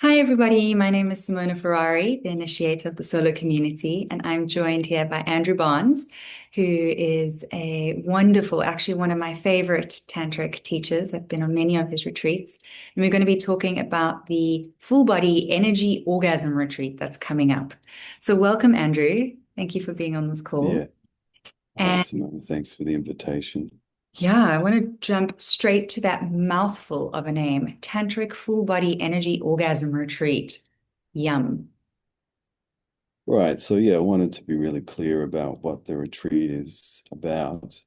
Hi, everybody. My name is Simona Ferrari, the initiator of the S.O.L.O community, and I'm joined here by Andrew Barnes, who is a wonderful, actually one of my favorite tantric teachers. I've been on many of his retreats, and we're going to be talking about the full body energy orgasm retreat that's coming up. So, welcome, Andrew. Thank you for being on this call. Yeah. Hi, And Simona. Thanks for the invitation. yeah, I want to jump straight to that mouthful of a name, Tantric Full Body Energy Orgasm Retreat. Yum. Right. So, yeah, I wanted to be really clear about what the retreat is about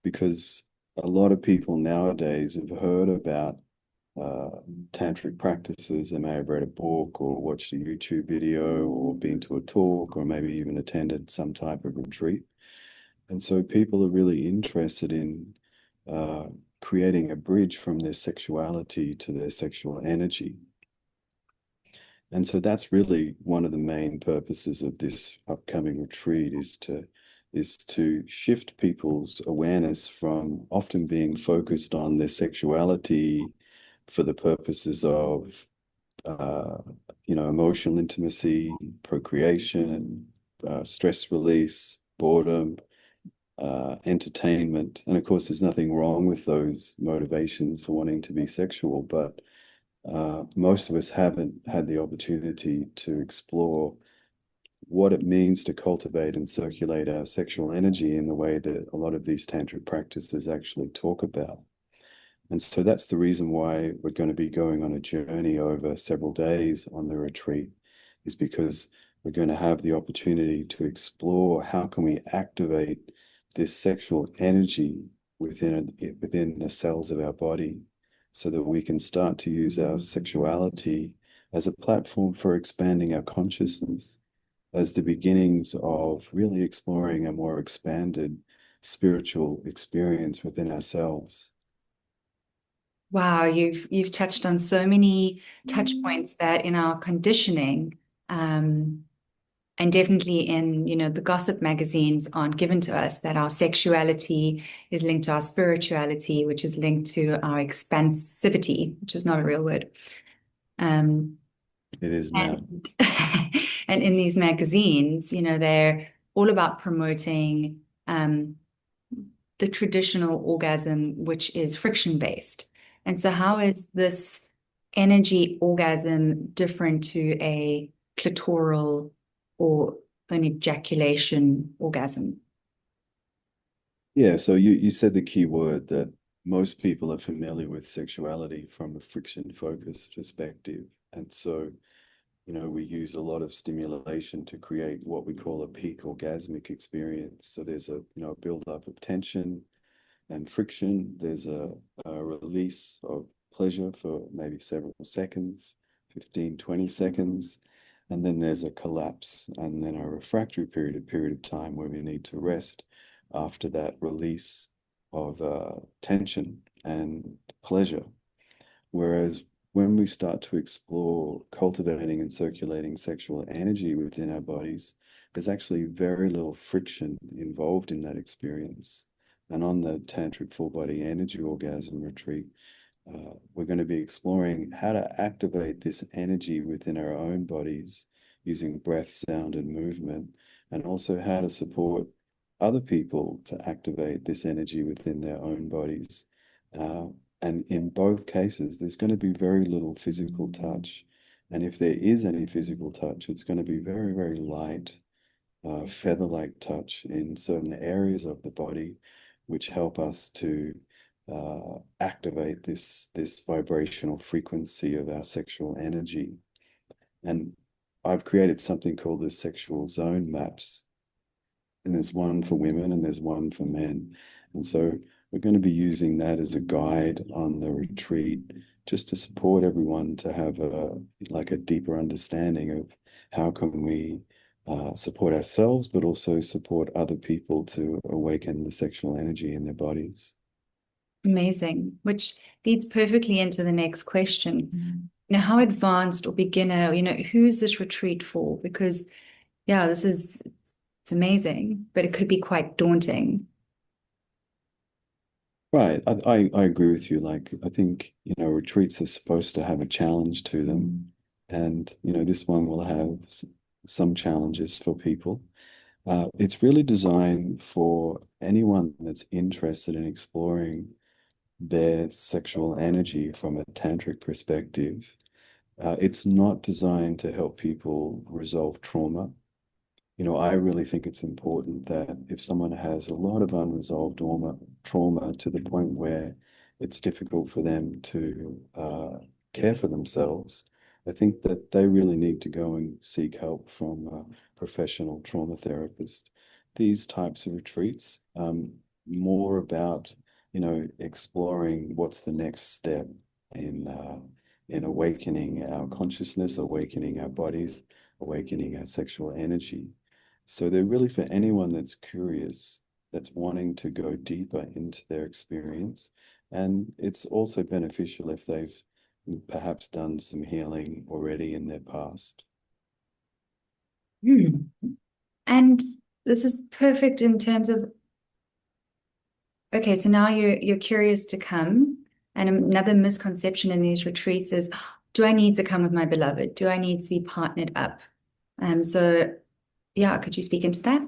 because a lot of people nowadays have heard about uh, tantric practices. They may have read a book or watched a YouTube video or been to a talk or maybe even attended some type of retreat. And so people are really interested in uh, creating a bridge from their sexuality to their sexual energy. And so that's really one of the main purposes of this upcoming retreat is to shift people's awareness from often being focused on their sexuality for the purposes of uh, emotional intimacy, procreation, stress release, boredom, entertainment. And of course, there's nothing wrong with those motivations for wanting to be sexual, but most of us haven't had the opportunity to explore what it means to cultivate and circulate our sexual energy in the way that a lot of these tantric practices actually talk about. And so that's the reason why we're going to be going on a journey over several days on the retreat, is because we're going to have the opportunity to explore how can we activate this sexual energy within the cells of our body so that we can start to use our sexuality as a platform for expanding our consciousness, as the beginnings of really exploring a more expanded spiritual experience within ourselves. Wow, you've touched on so many touch points that in our conditioning, um, and definitely in, the gossip magazines aren't given to us, that our sexuality is linked to our spirituality, which is linked to our expansivity, which is not a real word. Um, It is now. and and in these magazines, they're all about promoting the traditional orgasm, which is friction based. And so, how is this energy orgasm different to a clitoral or an ejaculation orgasm? Yeah, so you said the key word that most people are familiar with sexuality from a friction focused perspective. And so, we use a lot of stimulation to create what we call a peak orgasmic experience. So there's a build-up of tension and friction. There's a release of pleasure for maybe several seconds, 15, 20 seconds. And then there's a collapse and then a refractory period, a period of time where we need to rest after that release of tension and pleasure. Whereas when we start to explore cultivating and circulating sexual energy within our bodies, there's actually very little friction involved in that experience. And on the Tantric Full Body Energy Orgasm Retreat, we're going to be exploring how to activate this energy within our own bodies using breath, sound, and movement, and also how to support other people to activate this energy within their own bodies. Uh, and in both cases, there's going to be very little physical touch. And if there is any physical touch, it's going to be very, very light, feather-like touch in certain areas of the body, which help us to activate this vibrational frequency of our sexual energy. And I've created something called the sexual zone maps, and there's one for women and there's one for men. And so we're going to be using that as a guide on the retreat, just to support everyone to have a deeper understanding of how can we support ourselves, but also support other people to awaken the sexual energy in their bodies. Amazing, which leads perfectly into the next question. How advanced or beginner, who's this retreat for? Because, yeah, it's amazing, but it could be quite daunting. Right. I agree with you. Like, I think, retreats are supposed to have a challenge to them. And, this one will have some challenges for people. It's really designed for anyone that's interested in exploring their sexual energy from a tantric perspective. It's not designed to help people resolve trauma. I really think it's important that if someone has a lot of unresolved trauma to the point where it's difficult for them to care for themselves, I think that they really need to go and seek help from a professional trauma therapist. These types of retreats, more about, exploring what's the next step in uh, in awakening our consciousness, awakening our bodies, awakening our sexual energy. So they're really for anyone that's curious, that's wanting to go deeper into their experience. And it's also beneficial if they've perhaps done some healing already in their past. Hmm. And this is perfect in terms of, okay, so now you're curious to come. And another misconception in these retreats is, do I need to come with my beloved? Do I need to be partnered up? So yeah, could you speak into that?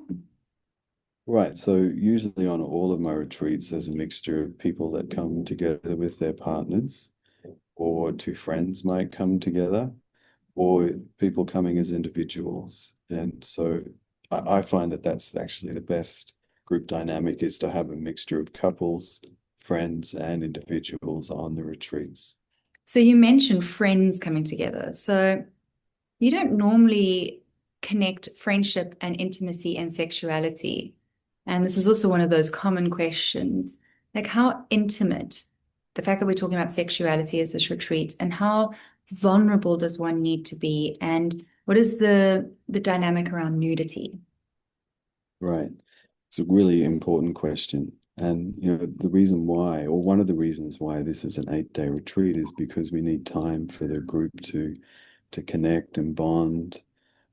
Right. So usually on all of my retreats, there's a mixture of people that come together with their partners, or two friends might come together, or people coming as individuals. And so I find that that's actually the best group dynamic, is to have a mixture of couples, friends, and individuals on the retreats. So you mentioned friends coming together. So you don't normally connect friendship and intimacy and sexuality. And this is also one of those common questions, like how intimate, the fact that we're talking about sexuality as this retreat, and how vulnerable does one need to be? And what is the dynamic around nudity? Right. It's a really important question. And, the reason why, or one of the reasons why this is an 8-day retreat is because we need time for the group to connect and bond,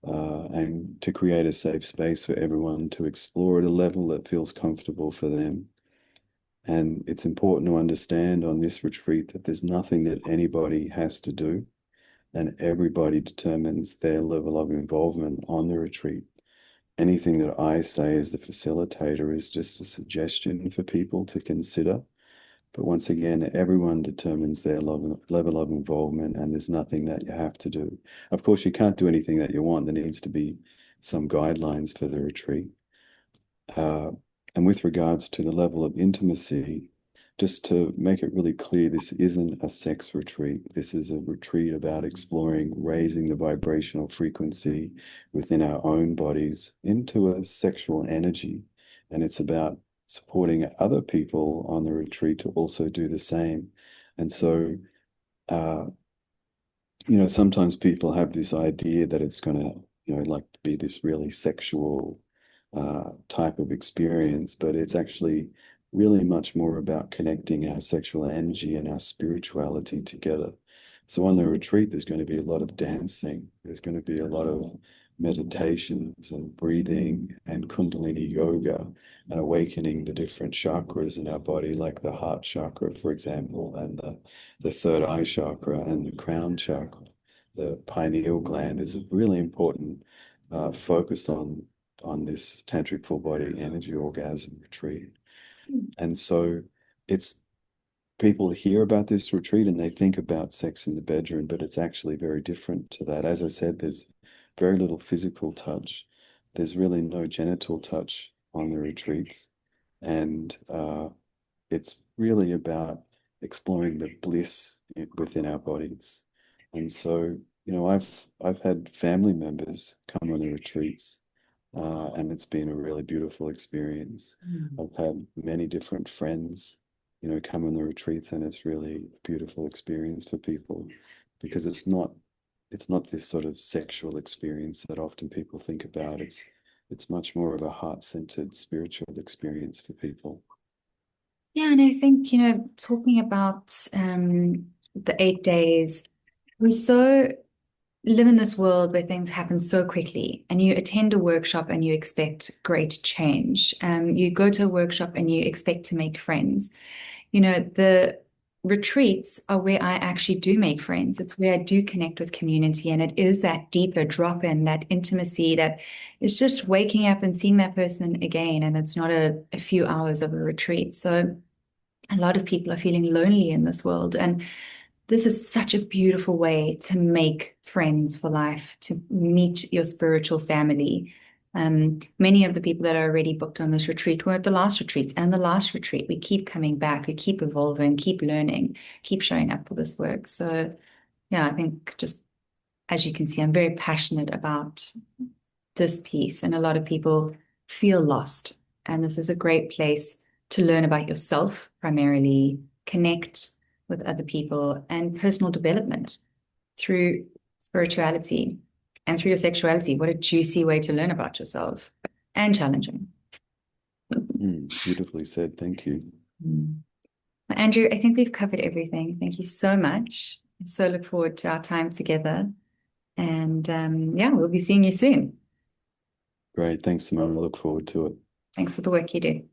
and to create a safe space for everyone to explore at a level that feels comfortable for them. And it's important to understand on this retreat that there's nothing that anybody has to do, and everybody determines their level of involvement on the retreat. Anything that I say as the facilitator is just a suggestion for people to consider. But once again, everyone determines their level of involvement, and there's nothing that you have to do. Of course, you can't do anything that you want. There needs to be some guidelines for the retreat. Uh, and with regards to the level of intimacy, just to make it really clear, this isn't a sex retreat. This is a retreat about exploring, raising the vibrational frequency within our own bodies into a sexual energy. And it's about supporting other people on the retreat to also do the same. And so, uh, sometimes people have this idea that it's going to, like be this really sexual type of experience, but it's actually really much more about connecting our sexual energy and our spirituality together. So on the retreat, there's going to be a lot of dancing. There's going to be a lot of meditations and breathing and Kundalini yoga and awakening the different chakras in our body, like the heart chakra, for example, and the third eye chakra and the crown chakra. The pineal gland is a really important focus on this tantric full body energy orgasm retreat. And so it's people hear about this retreat and they think about sex in the bedroom, but it's actually very different to that. As I said, there's very little physical touch. There's really no genital touch on the retreats. And it's really about exploring the bliss within our bodies. And so, I've had family members come on the retreats, and it's been a really beautiful experience. Mm. I've had many different friends, come on the retreats, and it's really a beautiful experience for people, because it's not this sort of sexual experience that often people think about. It's much more of a heart-centered spiritual experience for people. Yeah, and I think, talking about the 8 days, we so live in this world where things happen so quickly, and you attend a workshop and you expect great change. You go to a workshop and you expect to make friends. The retreats are where I actually do make friends. It's where I do connect with community. And it is that deeper drop in, that intimacy that is just waking up and seeing that person again. And it's not a few hours of a retreat. So a lot of people are feeling lonely in this world. And this is such a beautiful way to make friends for life, to meet your spiritual family. Many of the people that are already booked on this retreat were at the last retreats and the last retreat. We keep coming back, we keep evolving, keep learning, keep showing up for this work. So, yeah, I think just as you can see, I'm very passionate about this piece, and a lot of people feel lost. And this is a great place to learn about yourself, primarily connect with other people, and personal development through spirituality and through your sexuality. What a juicy way to learn about yourself, and challenging. Beautifully said. Thank you. Mm. Andrew, I think we've covered everything. Thank you so much. I so look forward to our time together. And yeah, we'll be seeing you soon. Great. Thanks, Simona. I look forward to it. Thanks for the work you do.